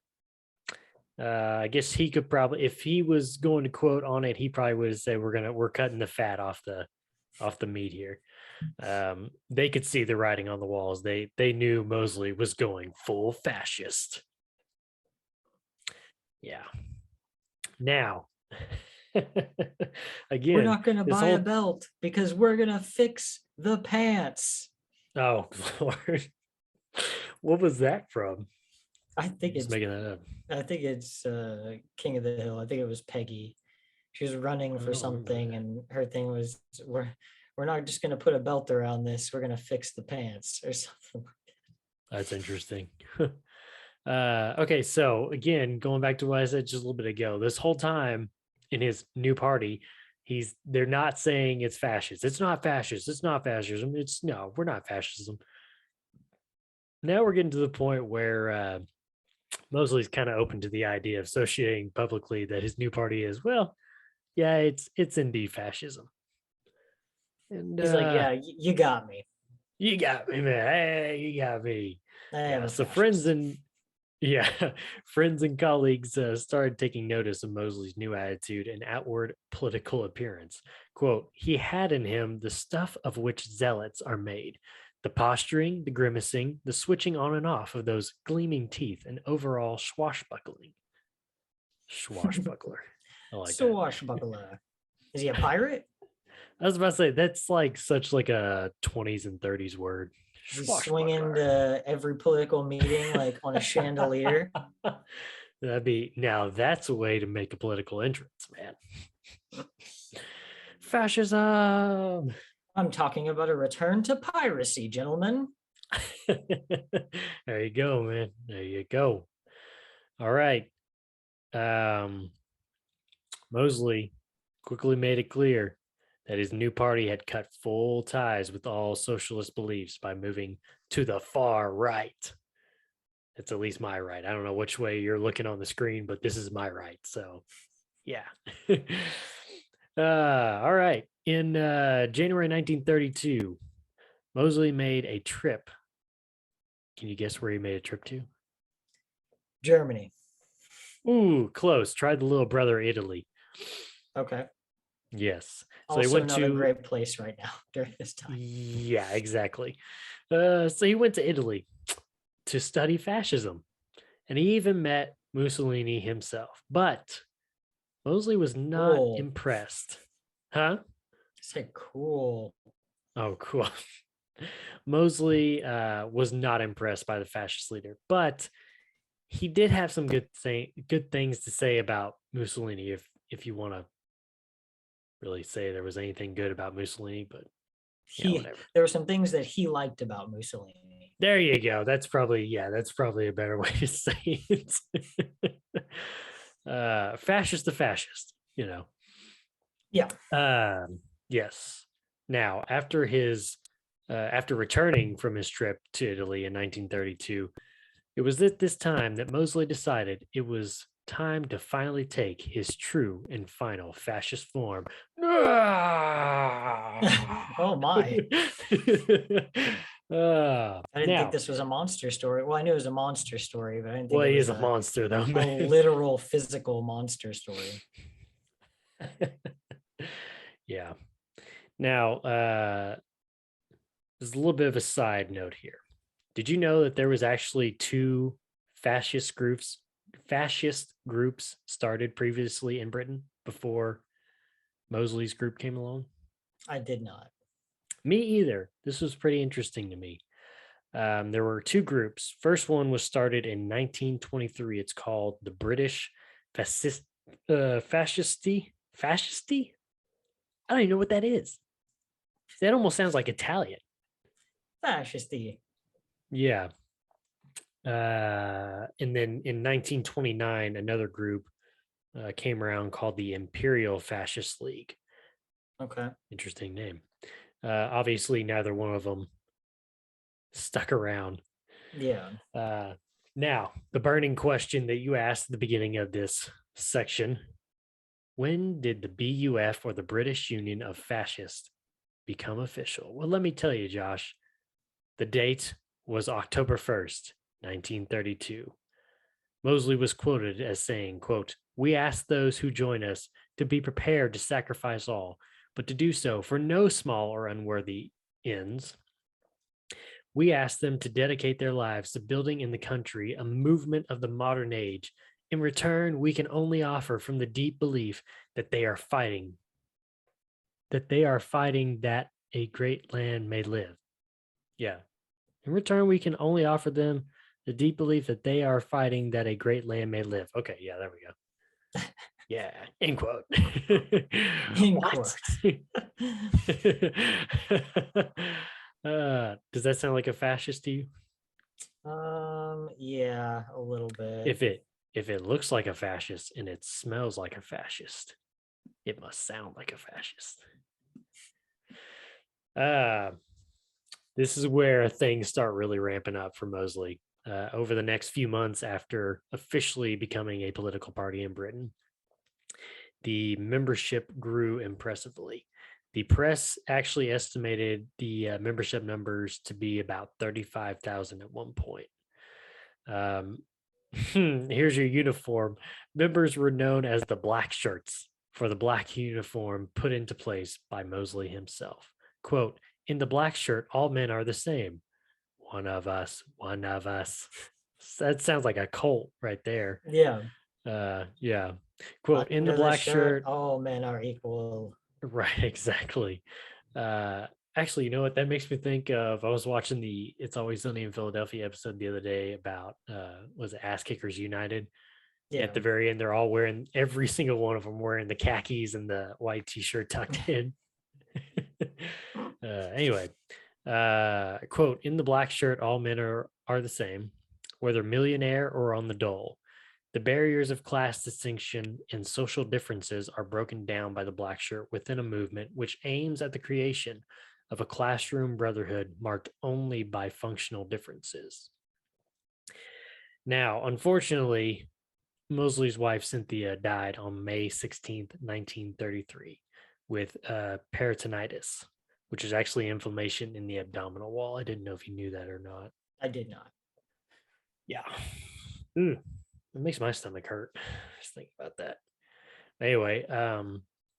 I guess he could probably, if he was going to quote on it, he probably would say, we're cutting the fat off the meat here. They could see the writing on the walls. They knew Mosley was going full fascist. Yeah. Now, again, We're not going to this buy a whole belt because we're going to fix the pants. oh Lord, what was that from? I think Just it's making that up. I think it's King of the Hill. I think it was Peggy. She was running I for don't remember something that. and her thing was we're not just going to put a belt around this. We're going to fix the pants or something. That's interesting. Okay, so again, going back to what I said just a little bit ago, this whole time in his new party, they're not saying it's fascist. It's not fascist. It's not fascism. It's no, we're not fascism. Now we're getting to the point where Mosley's kind of open to the idea of associating publicly that his new party is, well, yeah, it's indeed fascism. And He's like, yeah, you got me. you got me, man. Hey, you got me. I am Yeah. a So fascist. friends and colleagues started taking notice of Mosley's new attitude and outward political appearance. Quote, he had in him the stuff of which zealots are made. The posturing, the grimacing, the switching on and off of those gleaming teeth, and overall swashbuckling. Swashbuckler. I like that. Swashbuckler. Is he a pirate? I was about to say that's like such like a 20s and 30s word. He's swinging to every political meeting like on a chandelier. That's a way to make a political entrance, man. Fascism. I'm talking about a return to piracy, gentlemen. There you go, man. There you go. All right. Mosley quickly made it clear that his new party had cut full ties with all socialist beliefs by moving to the far right. It's at least my right. I don't know which way you're looking on the screen, but this is my right. So, yeah. All right. In January 1932, Mosley made a trip. Can you guess where he made a trip to? Germany. Ooh, close. Tried the little brother Italy. Okay. Yes. So he Also went not a to great place right now during this time. Yeah, exactly. So he went to Italy to study fascism, and he even met Mussolini himself. But Mosley was not Cool. impressed. Huh? Say cool. Oh, cool. Mosley was not impressed by the fascist leader, but he did have some good things to say about Mussolini. If you want to really say there was anything good about Mussolini, but yeah, whatever. There were some things that he liked about Mussolini. There you go. That's probably a better way to say it. Fascist to fascist, you know. Yeah. Yes. Now, after returning from his trip to Italy in 1932, it was at this time that Mosley decided it was time to finally take his true and final fascist form. Oh my. I didn't think Now, this was a monster story. Well, I knew it was a monster story, but I didn't think well, it he was is a monster, though, a man. literal physical monster story. Yeah. Now, there's a little bit of a side note here. Did you know that there was actually two fascist groups started previously in Britain before Mosley's group came along? I did not. Me either. This was pretty interesting to me. There were two groups. First one was started in 1923. It's called the British Fascisti. Fascisti? I don't even know what that is. That almost sounds like Italian. Fascisty. Yeah. And then in 1929, another group came around called the Imperial Fascist League. Okay. Interesting name. Obviously, neither one of them stuck around. Yeah. Now, the burning question that you asked at the beginning of this section: when did the BUF, or the British Union of Fascists, become official? Well, let me tell you, Josh. The date was October 1st, 1932. Mosley was quoted as saying, quote, "We ask those who join us to be prepared to sacrifice all, but to do so for no small or unworthy ends. We ask them to dedicate their lives to building in the country a movement of the modern age. In return, we can only offer from the deep belief that they are fighting that a great land may live." Yeah. In return, we can only offer them the deep belief that they are fighting that a great land may live. Okay, yeah, there we go. Yeah, end quote. In What? Does that sound like a fascist to you? Yeah, a little bit. If it looks like a fascist and it smells like a fascist, it must sound like a fascist. This is where things start really ramping up for Mosley. Over the next few months after officially becoming a political party in Britain, the membership grew impressively. The press actually estimated the membership numbers to be about 35,000 at one point. Here's your uniform. Members were known as the Black Shirts for the black uniform put into place by Mosley himself. Quote, "In the black shirt, all men are the same. One of us, one of us." That sounds like a cult right there. Yeah. Yeah. Quote, "In the Under black shirt, all men are equal. right, exactly. Actually, you know what? That makes me think of, I was watching the It's Always Sunny in Philadelphia episode the other day about was it Ass Kickers United? Yeah. At the very end, they're all wearing, every single one of them wearing the khakis and the white t-shirt tucked in. Anyway, quote, "In the black shirt, all men are the same, whether millionaire or on the dole. The barriers of class distinction and social differences are broken down by the black shirt within a movement which aims at the creation of a classroom brotherhood marked only by functional differences." Now, unfortunately, Mosley's wife Cynthia died on May 16th, 1933, with peritonitis. which is actually inflammation in the abdominal wall. I didn't know if you knew that or not. I did not. Yeah. It makes my stomach hurt. Just think about that. Anyway,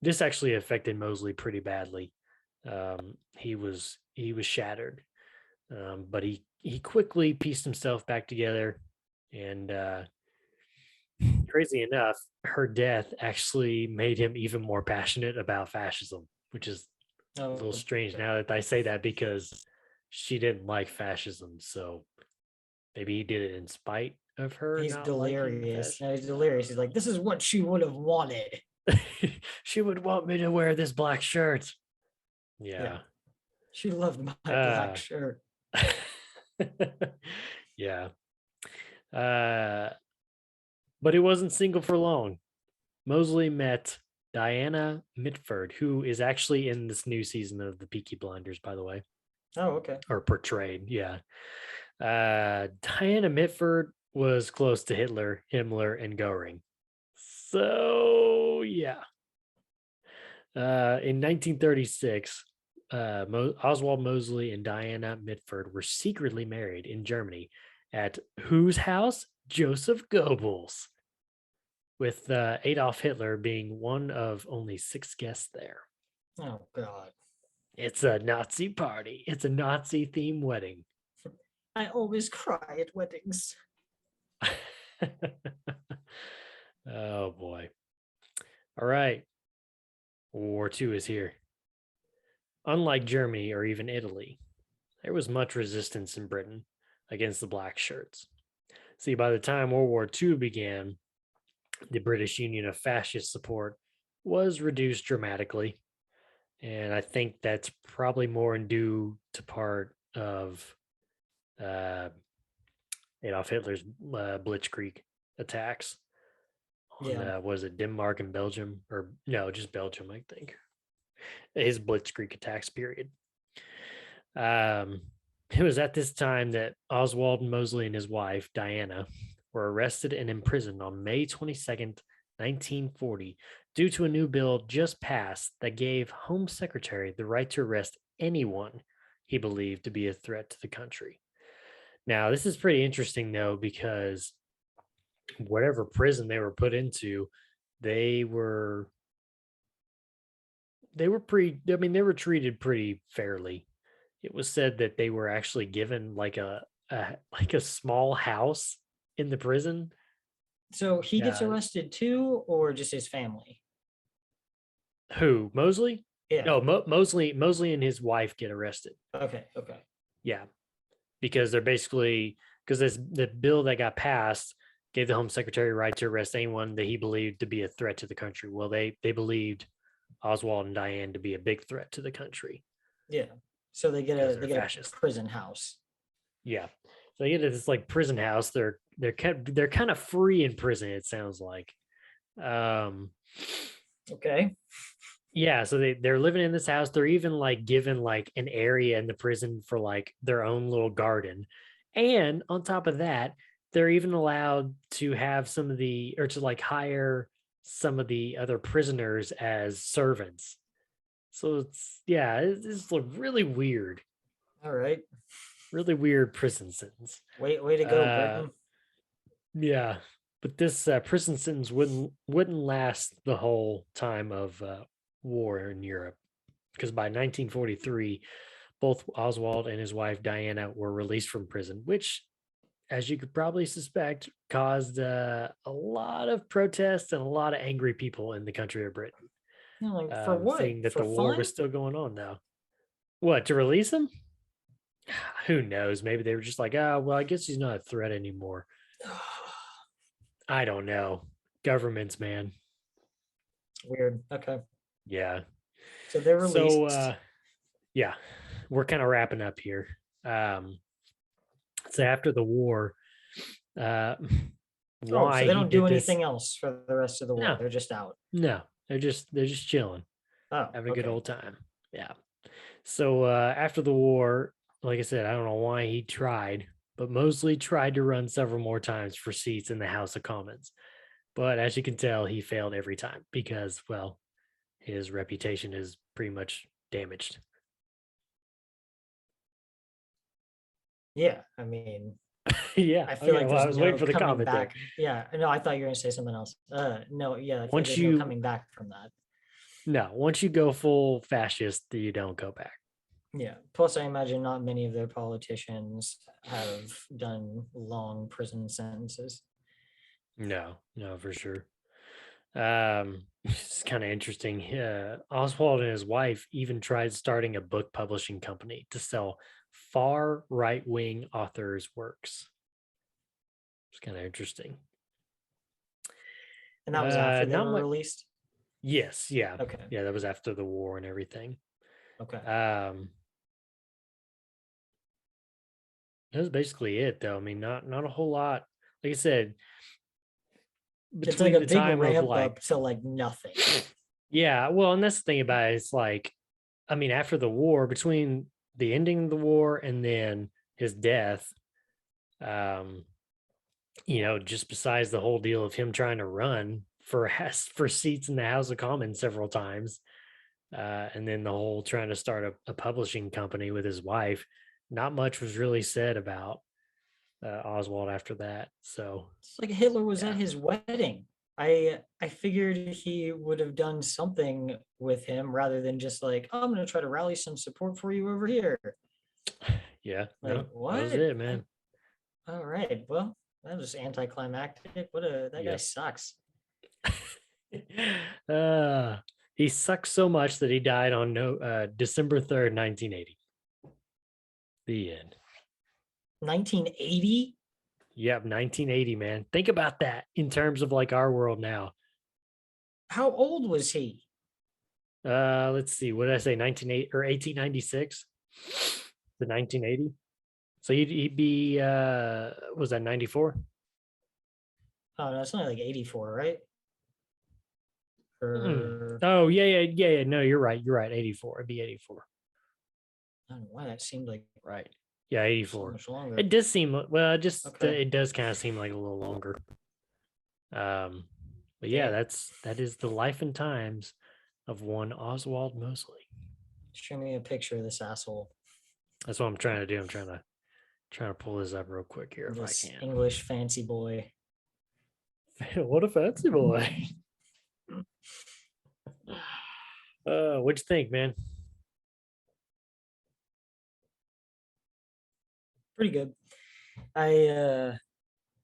this actually affected Mosley pretty badly. He was shattered, but he quickly pieced himself back together, and crazy enough, her death actually made him even more passionate about fascism, which is a little strange now that I say that, because she didn't like fascism. So maybe he did it in spite of her. He's not delirious. liking No, he's delirious. He's like, this is what she would have wanted. she would want me to wear this black shirt. Yeah. She loved my black shirt. Yeah. But it wasn't single for long. Mosley met Diana Mitford, who is actually in this new season of the Peaky Blinders, by the way. Oh, okay. Or portrayed, yeah. Diana Mitford was close to Hitler, Himmler, and Goering. So, yeah. In 1936, Oswald Mosley and Diana Mitford were secretly married in Germany at whose house? Joseph Goebbels, with Adolf Hitler being one of only 6 guests there. Oh, God. It's a Nazi party. It's a Nazi themed wedding. I always cry at weddings. Oh, boy. All right. World War II is here. Unlike Germany or even Italy, there was much resistance in Britain against the black shirts. See, by the time World War II began, the British Union of Fascist support was reduced dramatically. And I think that's probably more due to part of Adolf Hitler's Blitzkrieg attacks on, was it Denmark and Belgium? Or no, just Belgium, I think. His Blitzkrieg attacks period. It was at this time that Oswald Mosley and his wife, Diana, were arrested and imprisoned on May 22nd, 1940, due to a new bill just passed that gave Home Secretary the right to arrest anyone he believed to be a threat to the country. Now, this is pretty interesting, though, because whatever prison they were put into, they were treated pretty fairly. It was said that they were actually given like a small house in the prison. So he gets arrested too, or just his family? Who? Mosley? Yeah. No, Mosley and his wife get arrested. Okay. Yeah, because they're basically, because the bill that got passed gave the Home Secretary right to arrest anyone that he believed to be a threat to the country. Well, they believed Oswald and Diane to be a big threat to the country. Yeah. So they get a prison house. Yeah. So they get this like prison house. They're kind of free in prison, it sounds like. Okay. Yeah, so they're living in this house. They're even like given like an area in the prison for like their own little garden. And on top of that, they're even allowed to have to like hire some of the other prisoners as servants. So it's really weird. All right. Really weird prison sentence. Way to go, Britain. Yeah, but this prison sentence wouldn't last the whole time of war in Europe, because by 1943, both Oswald and his wife Diana were released from prison, which, as you could probably suspect, caused a lot of protests and a lot of angry people in the country of Britain. For what? Seeing that for the war fun? was still going on now. What, to release him? Who knows? Maybe they were just like, oh, well, I guess he's not a threat anymore. I don't know. Governments, man. Weird. Okay. Yeah. So they're released. So, yeah, we're kind of wrapping up here. So after the war, so they don't do anything else for the rest of the war. No. They're just out. No, they're just chilling, having a good old time. Yeah. So after the war, like I said, I don't know why he tried, but Mosley tried to run several more times for seats in the House of Commons. But as you can tell, he failed every time because, well, his reputation is pretty much damaged. Yeah, I mean, Yeah. I feel Okay. like Well, I there's was waiting no for the coming comment there. back. Yeah, no, I thought you were gonna say something else. No, yeah, I feel like Once there's no you coming back from that. no, once you go full fascist, you don't go back. Yeah. Plus, I imagine not many of their politicians have done long prison sentences. No, no, for sure. It's kind of interesting. Oswald and his wife even tried starting a book publishing company to sell far right wing authors' works. It's kind of interesting. And that was after they Not were much. released. Yes, yeah, Okay. yeah. That was after the war and everything. Okay. That was basically it, though. I mean, not a whole lot. Like I said, It's like between a the big time of ramp like, up to like nothing. yeah, well, and that's the thing about it. It's like, I mean, after the war, between the ending of the war and then his death, um, just besides the whole deal of him trying to run for for seats in the House of Commons several times, and then the whole trying to start a publishing company with his wife, not much was really said about Oswald after that. So It's like Hitler was at yeah, his wedding. I figured he would have done something with him rather than just like, oh, I'm gonna try to rally some support for you over here. yeah, Like, no, that was what? it, man. All right. Well, that was anticlimactic. That guy Yep. sucks. uh, he sucks so much that he died on December 3rd, 1980. The end. 1980? Yep, 1980, man. Think about that in terms of like our world now. How old was he? Let's see. What did I say? 1980 or 1896 to 1980. So he'd be was that 94? Oh no, it's only like 84, right? Or Oh, yeah. No, you're right. You're right. 84. It'd be 84. I don't know why that seemed like Right. Yeah, so 84. much longer. It does seem well, Okay. it does kind of seem like a little longer. But yeah, Damn. that is the life and times of one Oswald Mosley. Show me a picture of this asshole. That's what I'm trying to do. I'm trying to pull this up real quick here if This I can. English fancy boy. What a fancy boy. What'd you think, man? Pretty good. I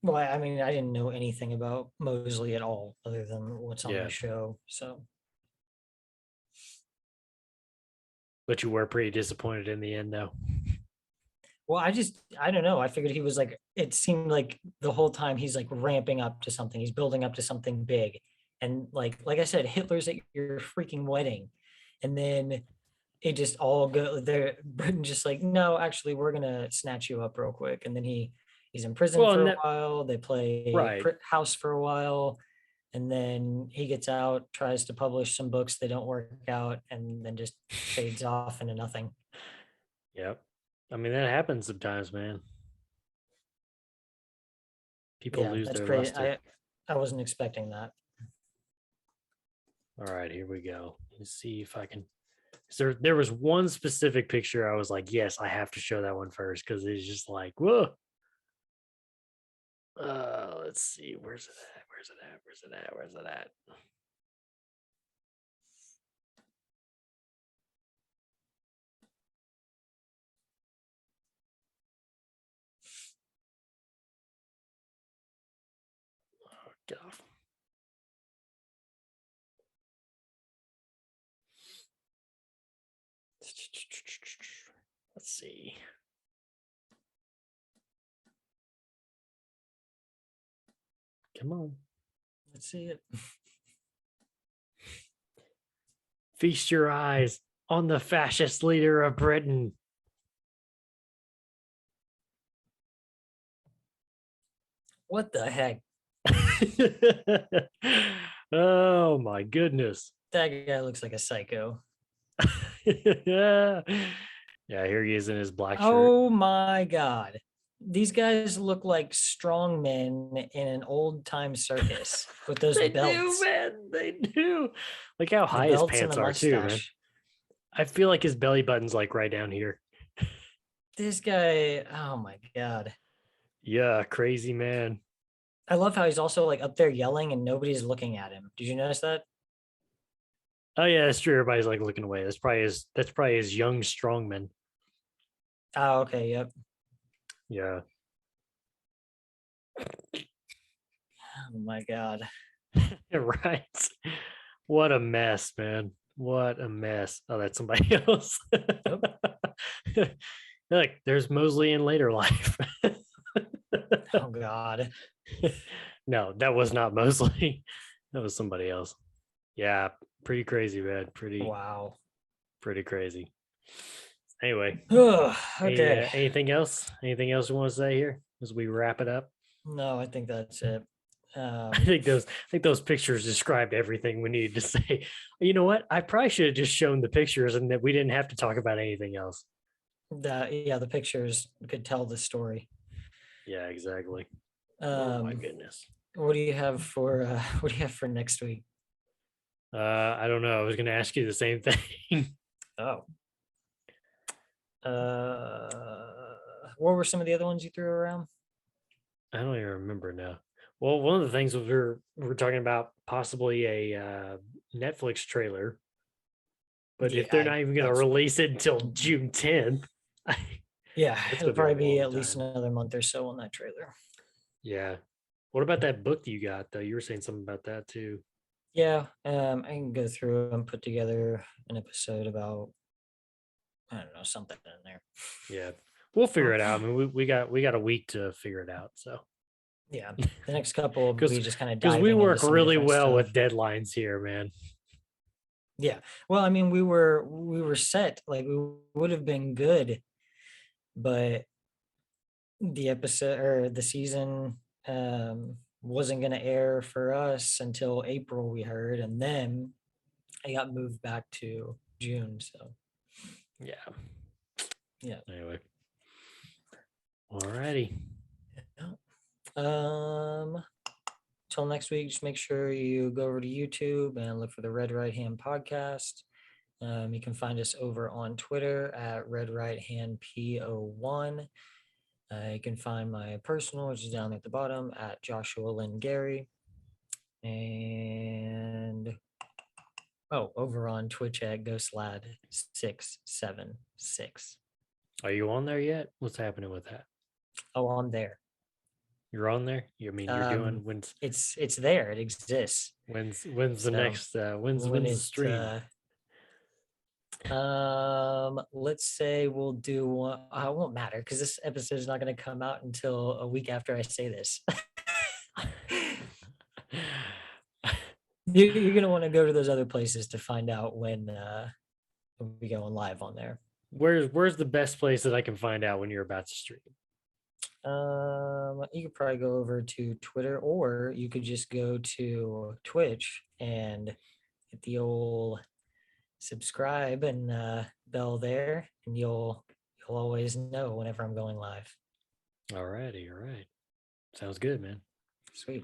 mean, I didn't know anything about Mosley at all other than what's on Yeah, the show. So but you were pretty disappointed in the end, though. well, I don't know. I figured he was like, it seemed like the whole time he's like ramping up to something. He's building up to something big. And like I said, Hitler's at your freaking wedding. And then it just all go there. Britain just like, no, actually, we're gonna snatch you up real quick. And then he's in prison Well, for and a that while. They play right. house for a while. And then he gets out, tries to publish some books that don't work out, and then just fades off into nothing. Yep. I mean, that happens sometimes, man. People Yeah, lose that's their crazy. luster. I wasn't expecting that. All right, here we go. Let's see if I can. There was one specific picture I was like, yes, I have to show that one first because it's just like, whoa. Let's see. Where's it at? Where's it at? Where's it at? Where's it at? Oh, get off. Let's see. Come on. Let's see it. Feast your eyes on the fascist leader of Britain. What the heck? Oh my goodness. That guy looks like a psycho. Yeah, here he is in his black shirt. Oh my God. These guys look like strong men in an old time circus with those They belts. do, man. They do. Look how The high his belts and pants the are too, man. mustache. I feel like his belly button's like right down here. This guy, oh my god. Yeah, crazy man. I love how he's also like up there yelling and nobody's looking at him. Did you notice that? Oh yeah, that's true. Everybody's like looking away. That's probably his young strongman. Oh, okay, yep. Yeah. Oh my god. Right. What a mess, man. What a mess. Oh, that's somebody else. Look, there's Mosley in later life. Oh god. No, that was not Mosley. That was somebody else. Yeah, pretty crazy, man. Wow. Pretty crazy. Anyway, Okay. anything else? Anything else you want to say here as we wrap it up? No, I think that's it. I think those pictures described everything we needed to say. You know what? I probably should have just shown the pictures and that we didn't have to talk about anything else. The pictures could tell the story. Yeah, exactly. Oh my goodness. What do you have for next week? I don't know. I was gonna ask you the same thing. Oh. What were some of the other ones you threw around? I don't even remember now. Well, one of the things was we're talking about possibly a Netflix trailer, but if they're not even going to release it until June 10th, yeah, It's it'll gonna be a probably be long at least time. another month or so on that trailer. yeah. What about that book that you got though? You were saying something about that too. Yeah, I can go through and put together an episode about, I don't know, something in there. Yeah, we'll figure it out. I mean, we got a week to figure it out. So Yeah, the next couple will be just kind of because diving we into work some really different well stuff. with deadlines here, man. Yeah, well, I mean, we were set, like we would have been good, but the episode or the season wasn't going to air for us until April, we heard, and then it got moved back to June. So Yeah. Anyway. Alrighty. Till next week, just make sure you go over to YouTube and look for the Red Right Hand podcast. You can find us over on Twitter at Red Right Hand PO1. You can find my personal, which is down at the bottom, at Joshua Lynn Gary. And over on Twitch at GhostLad676. Are you on there yet? What's happening with that? Oh, I'm there. You're on there? You mean you're doing when's it's there, it exists. When's the next when's the stream? Let's say we'll do one. It won't matter because this episode is not going to come out until a week after I say this. You're going to want to go to those other places to find out when we go on live on there. Where's the best place that I can find out when you're about to stream? You could probably go over to Twitter, or you could just go to Twitch and hit the old subscribe and bell there, and you'll always know whenever I'm going live. All right. Sounds good, man. Sweet.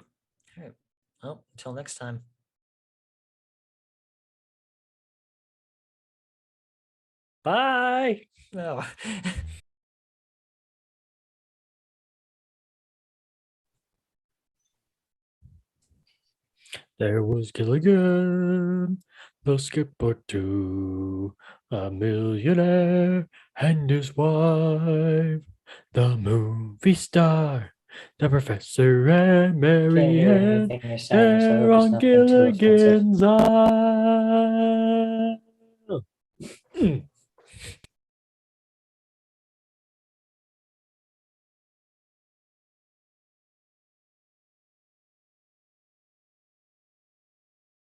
All right. Well, until next time. Bye. No. There was Gilligan, the skipper too, a millionaire and his wife, the movie star, the professor and Mary Ann, they're on Gilligan's Island.